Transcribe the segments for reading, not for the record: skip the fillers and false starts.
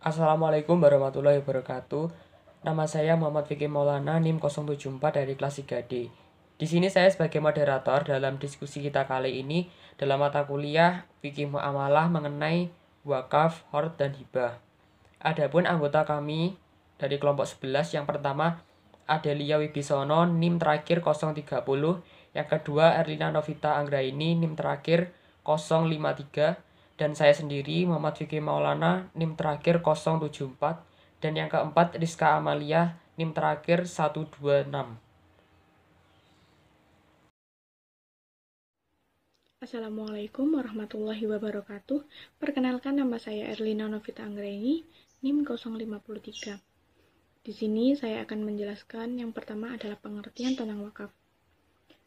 Assalamualaikum warahmatullahi wabarakatuh. Nama saya Muhammad Fikri Maulana, NIM 074 dari kelas 3D. Di sini saya sebagai moderator dalam diskusi kita kali ini dalam mata kuliah Fikih Muamalah mengenai wakaf, hord, dan hibah. Adapun anggota kami dari kelompok 11, yang pertama Adelia Wibisono, NIM terakhir 030, yang kedua Erlina Novita Anggraini, NIM terakhir 053, dan saya sendiri Muhammad Fikri Maulana, NIM terakhir 074, dan yang keempat Rizka Amalia, NIM terakhir 126. Assalamualaikum warahmatullahi wabarakatuh. Perkenalkan, nama saya Erlina Novita Anggraini, NIM 053. Di sini saya akan menjelaskan yang pertama adalah pengertian tentang wakaf.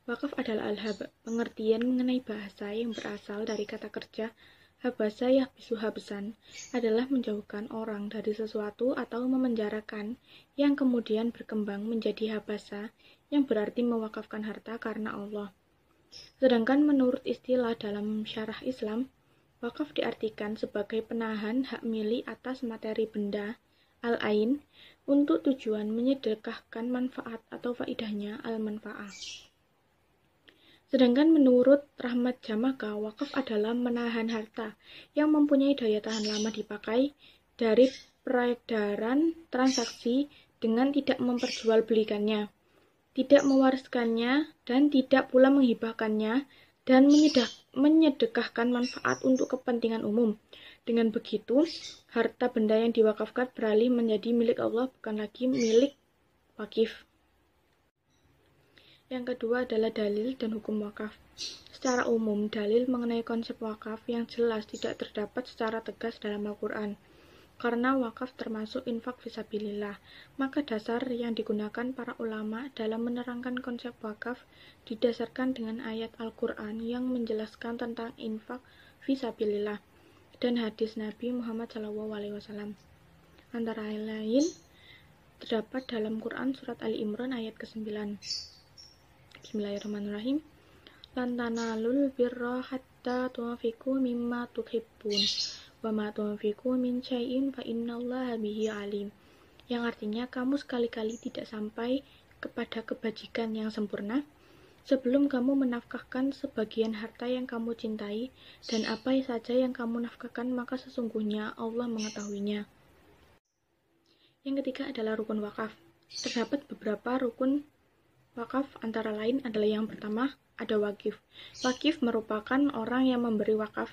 Wakaf adalah al-hab, pengertian mengenai bahasa yang berasal dari kata kerja habasa yahbisu habsan, adalah menjauhkan orang dari sesuatu atau memenjarakan, yang kemudian berkembang menjadi habasa, yang berarti mewakafkan harta karena Allah. Sedangkan menurut istilah dalam syarah Islam, wakaf diartikan sebagai penahan hak milik atas materi benda, al-ain, untuk tujuan menyedekahkan manfaat atau faidahnya al-manfa'ah. Sedangkan menurut Rahmat Jamaka, wakaf adalah menahan harta yang mempunyai daya tahan lama dipakai dari peredaran transaksi dengan tidak memperjualbelikannya, tidak mewariskannya, dan tidak pula menghibahkannya, dan menyedekahkan manfaat untuk kepentingan umum. Dengan begitu, harta benda yang diwakafkan beralih menjadi milik Allah, bukan lagi milik wakif. Yang kedua adalah dalil dan hukum wakaf. Secara umum, dalil mengenai konsep wakaf yang jelas tidak terdapat secara tegas dalam Al-Quran. Karena wakaf termasuk infak fisabilillah, maka dasar yang digunakan para ulama dalam menerangkan konsep wakaf didasarkan dengan ayat Al-Quran yang menjelaskan tentang infak fisabilillah dan hadis Nabi Muhammad SAW. Antara lain terdapat dalam Quran surat Ali Imran ayat ke-9. Bismillahirrahmanirrahim. Lan tanalul birra hatta tunfiqu mimma tuhibbun wa ma tunfiqu min syai'in fa innallaha bihi alim. Yang artinya, kamu sekali-kali tidak sampai kepada kebajikan yang sempurna sebelum kamu menafkahkan sebagian harta yang kamu cintai, dan apa saja yang kamu nafkahkan maka sesungguhnya Allah mengetahuinya. Yang ketiga adalah rukun wakaf. Terdapat beberapa rukun wakaf, antara lain adalah yang pertama ada wakif. Wakif merupakan orang yang memberi wakaf.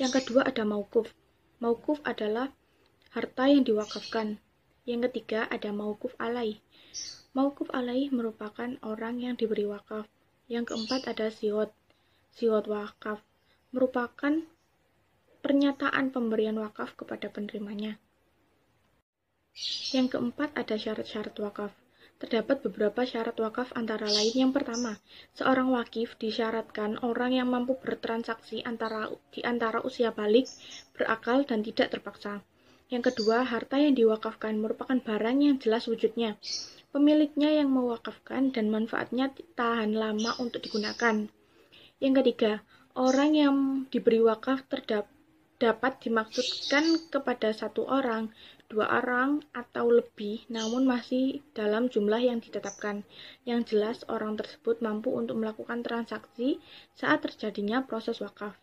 Yang kedua ada mauquf. Mauquf adalah harta yang diwakafkan. Yang ketiga ada mauquf alaih. Mauquf alaih merupakan orang yang diberi wakaf. Yang keempat ada siwot. Siwot wakaf merupakan pernyataan pemberian wakaf kepada penerimanya. Yang keempat ada syarat-syarat wakaf. Terdapat beberapa syarat wakaf, antara lain yang pertama, seorang wakif disyaratkan orang yang mampu bertransaksi di antara usia balik, berakal, dan tidak terpaksa. Yang kedua, harta yang diwakafkan merupakan barang yang jelas wujudnya, pemiliknya yang mewakafkan, dan manfaatnya tahan lama untuk digunakan. Yang ketiga, orang yang diberi wakaf dapat dimaksudkan kepada satu orang, dua orang, atau lebih, namun masih dalam jumlah yang ditetapkan. Yang jelas, orang tersebut mampu untuk melakukan transaksi saat terjadinya proses wakaf.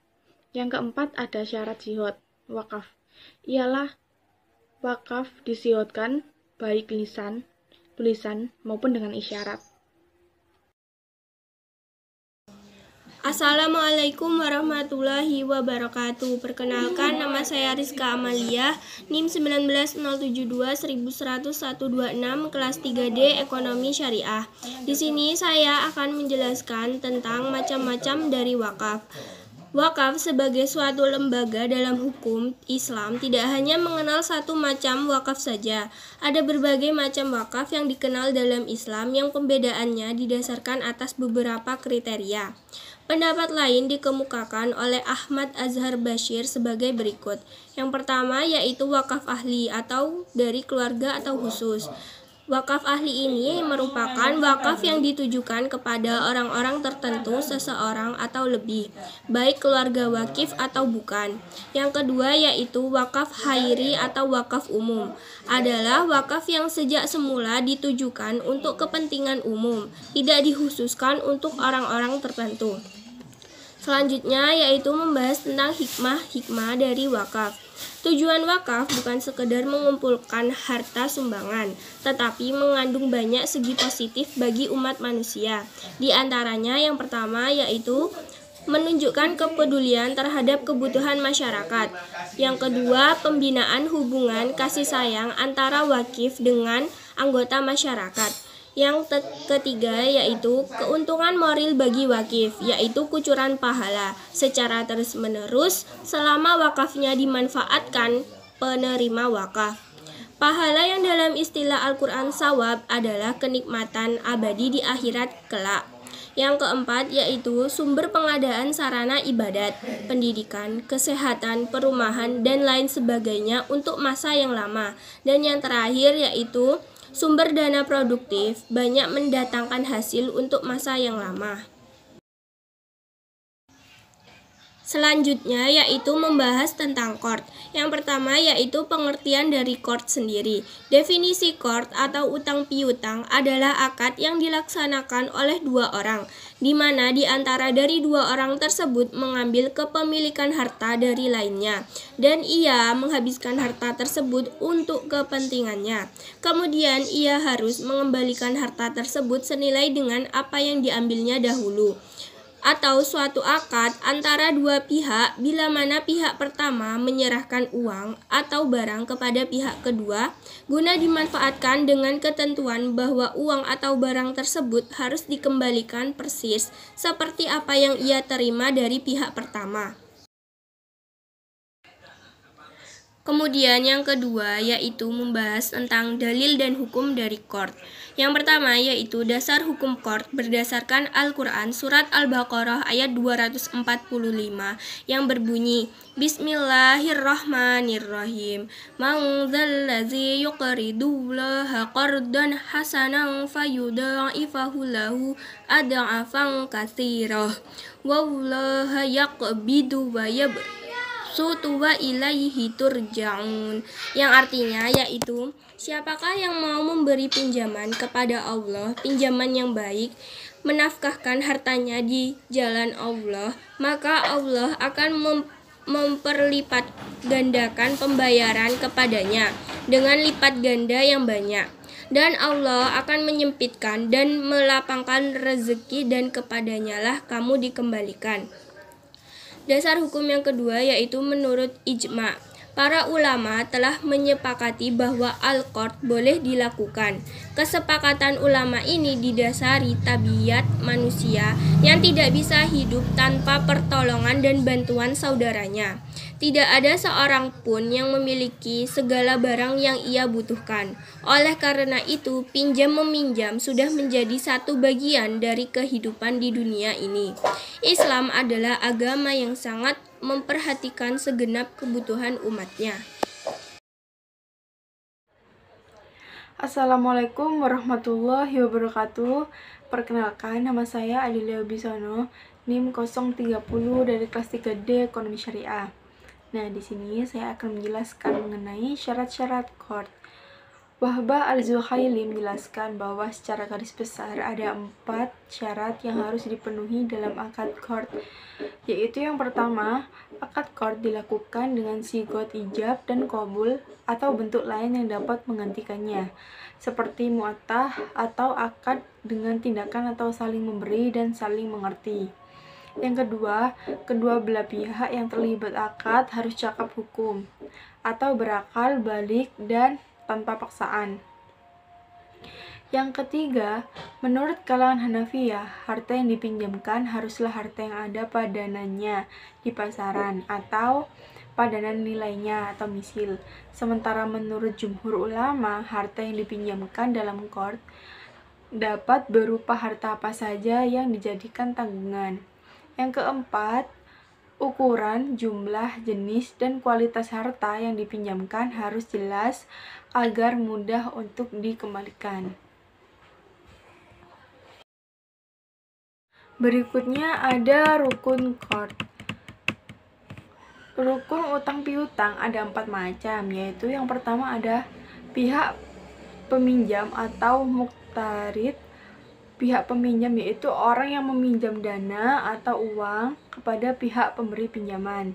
Yang keempat ada syarat sihot wakaf. Ialah wakaf disihotkan baik tulisan maupun dengan isyarat. Assalamualaikum warahmatullahi wabarakatuh. Perkenalkan, nama saya Rizka Amalia, NIM 1907210126, kelas 3D Ekonomi Syariah. Di sini saya akan menjelaskan tentang macam-macam dari wakaf. Wakaf sebagai suatu lembaga dalam hukum Islam tidak hanya mengenal satu macam wakaf saja. Ada berbagai macam wakaf yang dikenal dalam Islam yang pembedaannya didasarkan atas beberapa kriteria. Pendapat lain dikemukakan oleh Ahmad Azhar Bashir sebagai berikut. Yang pertama yaitu wakaf ahli atau dari keluarga atau khusus. Wakaf ahli ini merupakan wakaf yang ditujukan kepada orang-orang tertentu, seseorang atau lebih, baik keluarga wakif atau bukan. Yang kedua yaitu wakaf khairi atau wakaf umum, adalah wakaf yang sejak semula ditujukan untuk kepentingan umum, tidak dikhususkan untuk orang-orang tertentu. Selanjutnya yaitu membahas tentang hikmah-hikmah dari wakaf. Tujuan wakaf bukan sekedar mengumpulkan harta sumbangan, tetapi mengandung banyak segi positif bagi umat manusia. Di antaranya yang pertama yaitu menunjukkan kepedulian terhadap kebutuhan masyarakat. Yang kedua, pembinaan hubungan kasih sayang antara wakif dengan anggota masyarakat. Yang ketiga yaitu keuntungan moral bagi wakif, yaitu kucuran pahala secara terus-menerus selama wakafnya dimanfaatkan penerima wakaf. Pahala yang dalam istilah Al-Quran sawab adalah kenikmatan abadi di akhirat kelak. Yang keempat yaitu sumber pengadaan sarana ibadat, pendidikan, kesehatan, perumahan, dan lain sebagainya untuk masa yang lama. Dan yang terakhir yaitu sumber dana produktif, banyak mendatangkan hasil untuk masa yang lama. Selanjutnya yaitu membahas tentang qard. Yang pertama yaitu pengertian dari qard sendiri. Definisi qard atau utang piutang adalah akad yang dilaksanakan oleh dua orang, di mana di antara dari dua orang tersebut mengambil kepemilikan harta dari lainnya, dan ia menghabiskan harta tersebut untuk kepentingannya. Kemudian ia harus mengembalikan harta tersebut senilai dengan apa yang diambilnya dahulu. Atau suatu akad antara dua pihak bila mana pihak pertama menyerahkan uang atau barang kepada pihak kedua guna dimanfaatkan dengan ketentuan bahwa uang atau barang tersebut harus dikembalikan persis seperti apa yang ia terima dari pihak pertama. Kemudian yang kedua yaitu membahas tentang dalil dan hukum dari qard. Yang pertama yaitu dasar hukum qard berdasarkan Al-Quran surat Al-Baqarah ayat 245 yang berbunyi Bismillahirrahmanirrahim. Man dzallazi yuqridullaha qardan hasanan fayudha'ifahu lahu ad'afan katsirah. Wallaha yaqbidu wa sutu wa ilaihi turja'un, yang artinya yaitu siapakah yang mau memberi pinjaman kepada Allah, pinjaman yang baik, menafkahkan hartanya di jalan Allah, maka Allah akan memperlipat gandakan pembayaran kepadanya dengan lipat ganda yang banyak, dan Allah akan menyempitkan dan melapangkan rezeki, dan kepadanya lah kamu dikembalikan. Dasar hukum yang kedua yaitu menurut ijma. Para ulama telah menyepakati bahwa al-qard boleh dilakukan. Kesepakatan ulama ini didasari tabiat manusia yang tidak bisa hidup tanpa pertolongan dan bantuan saudaranya. Tidak ada seorang pun yang memiliki segala barang yang ia butuhkan. Oleh karena itu, pinjam-meminjam sudah menjadi satu bagian dari kehidupan di dunia ini. Islam adalah agama yang sangat memperhatikan segenap kebutuhan umatnya. Assalamualaikum warahmatullahi wabarakatuh. Perkenalkan, nama saya Adilia Bisono, NIM 030 dari kelas 3D Ekonomi Syariah. Nah, di sini saya akan menjelaskan mengenai syarat-syarat qard. Wahbah Al-Zuhaili menjelaskan bahwa secara garis besar ada 4 syarat yang harus dipenuhi dalam akad qard, yaitu yang pertama, akad qard dilakukan dengan sigot ijab dan qabul atau bentuk lain yang dapat menggantikannya, seperti mu'attah atau akad dengan tindakan atau saling memberi dan saling mengerti. Yang kedua, kedua belah pihak yang terlibat akad harus cakap hukum atau berakal balik dan tanpa paksaan. Yang ketiga, menurut kalangan Hanafiyah, harta yang dipinjamkan haruslah harta yang ada padanannya di pasaran atau padanan nilainya atau misil. Sementara menurut jumhur ulama, harta yang dipinjamkan dalam qard dapat berupa harta apa saja yang dijadikan tanggungan. Yang keempat, Ukuran, jumlah, jenis, dan kualitas harta yang dipinjamkan harus jelas agar mudah untuk dikembalikan. Berikutnya ada rukun qard. Rukun utang piutang ada 4 macam, yaitu yang pertama ada pihak peminjam atau muqtarid. Pihak peminjam yaitu orang yang meminjam dana atau uang kepada pihak pemberi pinjaman.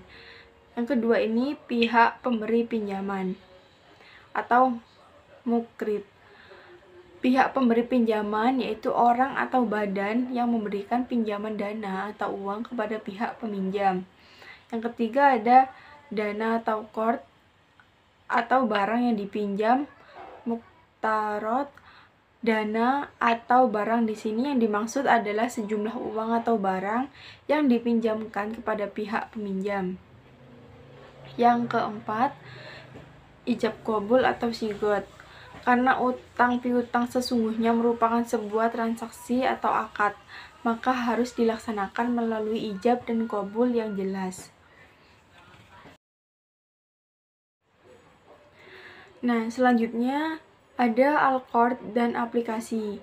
Yang kedua ini pihak pemberi pinjaman atau mukrid. Pihak pemberi pinjaman yaitu orang atau badan yang memberikan pinjaman dana atau uang kepada pihak peminjam. Yang ketiga ada dana atau qard atau barang yang dipinjam. Muqtarad, dana atau barang di sini yang dimaksud adalah sejumlah uang atau barang yang dipinjamkan kepada pihak peminjam. Yang keempat, ijab qabul atau sigot. Karena utang piutang sesungguhnya merupakan sebuah transaksi atau akad, maka harus dilaksanakan melalui ijab dan qabul yang jelas. Nah, selanjutnya ada al-qard dan aplikasi.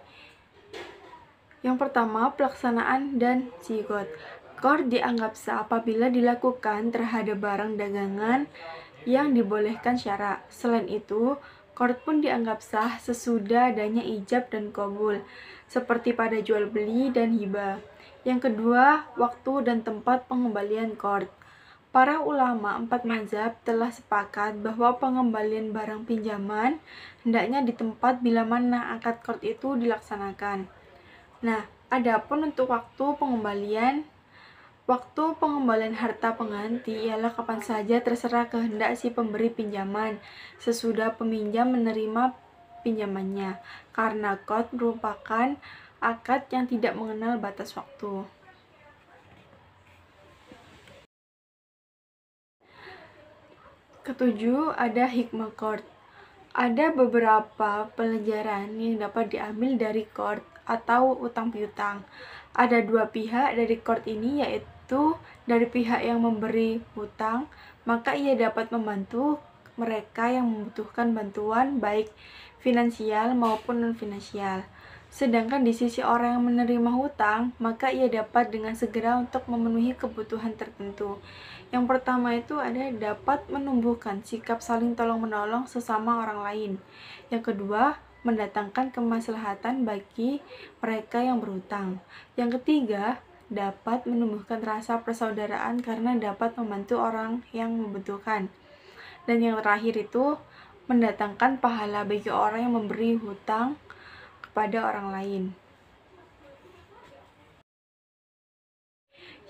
Yang pertama, pelaksanaan dan sigot. Qard dianggap sah apabila dilakukan terhadap barang dagangan yang dibolehkan syara. Selain itu, qard pun dianggap sah sesudah adanya ijab dan qabul, seperti pada jual beli dan hibah. Yang kedua, waktu dan tempat pengembalian qard. Para ulama 4 mazhab telah sepakat bahwa pengembalian barang pinjaman hendaknya di tempat bila mana akad qard itu dilaksanakan. Nah, adapun untuk waktu pengembalian harta pengganti ialah kapan saja terserah kehendak si pemberi pinjaman sesudah peminjam menerima pinjamannya, karena qard merupakan akad yang tidak mengenal batas waktu. Ketujuh, ada hikmah qard. Ada beberapa pelajaran yang dapat diambil dari qard atau utang piutang. Ada 2 pihak dari qard ini, yaitu dari pihak yang memberi hutang, maka ia dapat membantu mereka yang membutuhkan bantuan baik finansial maupun non-finansial. Sedangkan di sisi orang yang menerima hutang, maka ia dapat dengan segera untuk memenuhi kebutuhan tertentu. Yang pertama itu ada dapat menumbuhkan sikap saling tolong-menolong sesama orang lain. Yang kedua, mendatangkan kemaslahatan bagi mereka yang berhutang. Yang ketiga, dapat menumbuhkan rasa persaudaraan karena dapat membantu orang yang membutuhkan. Dan yang terakhir itu, mendatangkan pahala bagi orang yang memberi hutang kepada orang lain.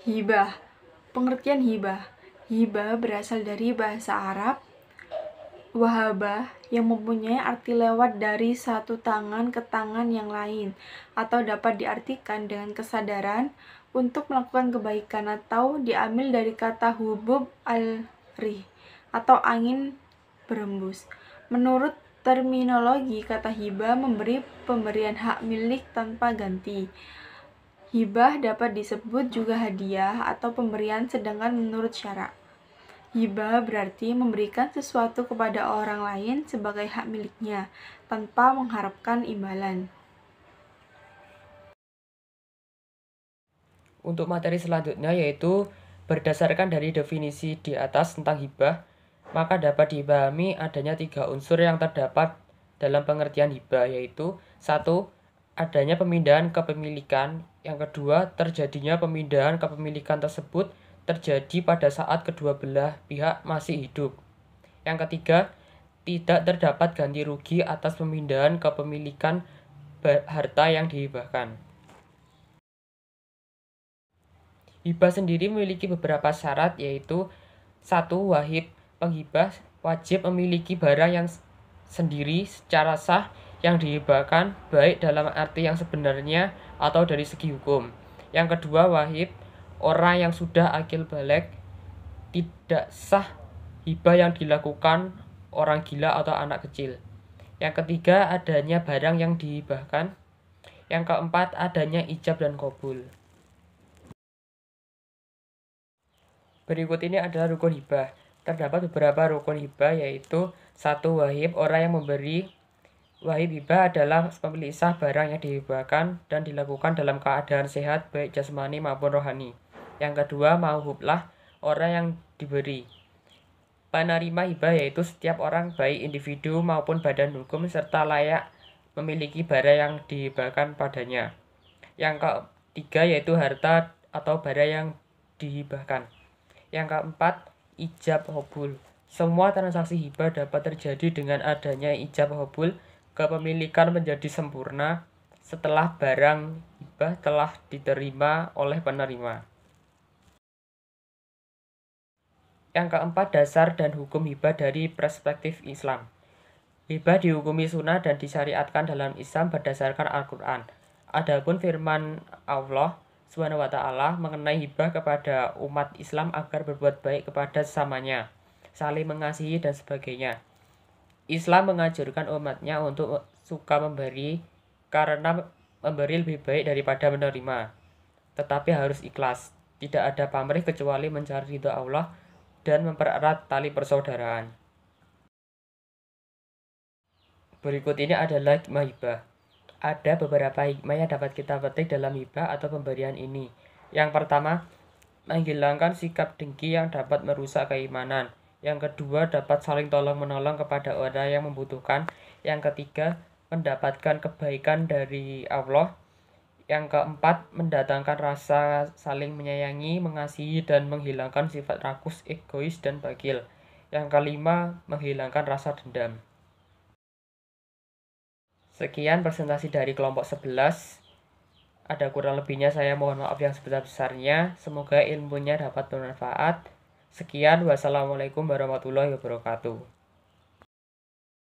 Hibah. Pengertian hibah. Hibah berasal dari bahasa Arab wahabah yang mempunyai arti lewat dari satu tangan ke tangan yang lain, atau dapat diartikan dengan kesadaran untuk melakukan kebaikan, atau diambil dari kata hubub al-rih atau angin berembus. Menurut terminologi, kata hibah memberi pemberian hak milik tanpa ganti. Hibah dapat disebut juga hadiah atau pemberian, sedangkan menurut syara, hibah berarti memberikan sesuatu kepada orang lain sebagai hak miliknya, tanpa mengharapkan imbalan. Untuk materi selanjutnya yaitu berdasarkan dari definisi di atas tentang hibah, maka dapat dipahami adanya 3 unsur yang terdapat dalam pengertian hibah, yaitu 1. Adanya pemindahan kepemilikan. Yang kedua, terjadinya pemindahan kepemilikan tersebut terjadi pada saat kedua belah pihak masih hidup. Yang ketiga, tidak terdapat ganti rugi atas pemindahan kepemilikan harta yang dihibahkan. Hibah sendiri memiliki beberapa syarat, yaitu 1. Wahib. Penghibah wajib memiliki barang yang sendiri secara sah yang dihibahkan, baik dalam arti yang sebenarnya atau dari segi hukum. Yang kedua, wahib, orang yang sudah akil baligh. Tidak sah hibah yang dilakukan orang gila atau anak kecil. Yang ketiga, adanya barang yang dihibahkan. Yang keempat, adanya ijab dan qabul. Berikut ini adalah rukun hibah. Terdapat beberapa rukun hibah, yaitu 1. Wahib, orang yang memberi. Wahib hibah adalah pemisah barang yang dihibahkan dan dilakukan dalam keadaan sehat baik jasmani maupun rohani. Yang kedua, mauhublah, orang yang diberi. Penerima hibah yaitu setiap orang baik individu maupun badan hukum serta layak memiliki barang yang dihibahkan padanya. Yang ketiga yaitu harta atau barang yang dihibahkan. Yang keempat, ijab hobul. Semua transaksi hibah dapat terjadi dengan adanya ijab hobul. Kepemilikan menjadi sempurna setelah barang hibah telah diterima oleh penerima. Yang keempat, dasar dan hukum hibah dari perspektif Islam. Hibah dihukumi sunnah dan disyariatkan dalam Islam berdasarkan Al-Quran. Adapun firman Allah SWT mengenai hibah kepada umat Islam agar berbuat baik kepada sesamanya, saling mengasihi dan sebagainya. Islam menganjurkan umatnya untuk suka memberi karena memberi lebih baik daripada menerima. Tetapi harus ikhlas, tidak ada pamrih kecuali mencari ridha Allah dan mempererat tali persaudaraan. Berikut ini adalah hikmah hibah. Ada beberapa hikmah yang dapat kita petik dalam hibah atau pemberian ini. Yang pertama, menghilangkan sikap dengki yang dapat merusak keimanan. Yang kedua, dapat saling tolong-menolong kepada orang yang membutuhkan. Yang ketiga, mendapatkan kebaikan dari Allah. Yang keempat, mendatangkan rasa saling menyayangi, mengasihi, dan menghilangkan sifat rakus, egois, dan bagil. Yang kelima, menghilangkan rasa dendam. Sekian presentasi dari kelompok 11. Ada kurang lebihnya saya mohon maaf yang sebesar-besarnya. Semoga ilmunya dapat bermanfaat. Sekian, wassalamualaikum warahmatullahi wabarakatuh.